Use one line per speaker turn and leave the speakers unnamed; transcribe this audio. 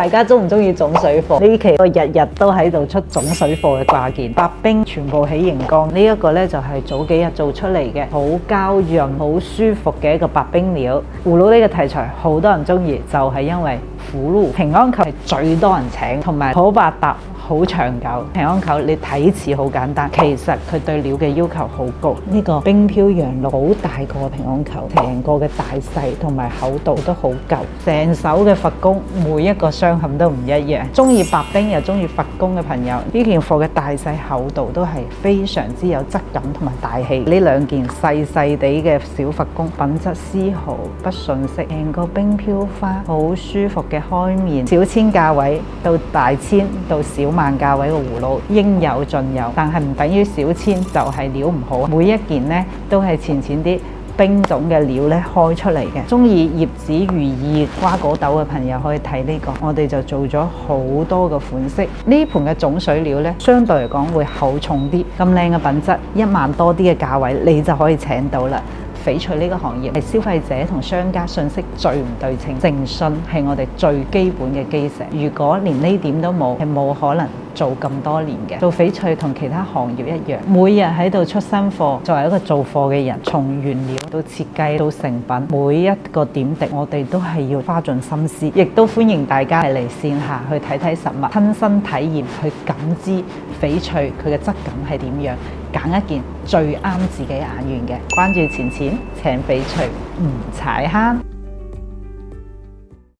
大家中唔中意種水貨？呢期我日日都喺度出種水貨嘅掛件，白冰全部起熒光。呢一個呢，就係早幾日做出嚟嘅，好膠潤、好舒服嘅一個白冰料。葫蘆呢個題材好多人中意，就係因為葫蘆平安球係最多人請，同埋好百搭。好長久，平安球你睇似好簡單，其實佢對料嘅要求好高。呢個冰飄羊鹿好大個平安球，成個嘅大細同埋厚度都好夠，成手嘅佛工每一個傷痕都唔一樣。中意白冰又中意佛工嘅朋友，呢件貨嘅大細厚度都係非常之有質感同埋大氣。呢兩件細細地嘅小佛工，品質絲毫不遜色，成個冰飄花好舒服嘅開面，小千價位到大千到小萬價位嘅葫蘆應有盡有，但係唔等於小千就係料唔好。每一件呢都係淺啲冰種嘅料咧開出嚟嘅。中意葉子如意瓜果豆嘅朋友可以睇呢個，我哋就做咗好多個款式。呢盤嘅種水料咧，相對嚟講會厚重啲，咁靚嘅品質，1萬多啲嘅價位你就可以請到啦。翡翠呢個行業係消費者同商家信息最唔對稱，誠信係我哋最基本嘅基石。如果連呢點都冇，係冇可能做咁多年嘅。做翡翠同其他行業一樣，每日喺度出新貨。作為一個做貨嘅人，從原料到設計到成品，每一個點滴我哋都係要花盡心思。亦都歡迎大家係嚟線下去睇睇實物，親身體驗，去感知翡翠佢嘅質感係點樣。揀一件最啱自己眼緣嘅，關注錢錢請翡翠唔踩坑。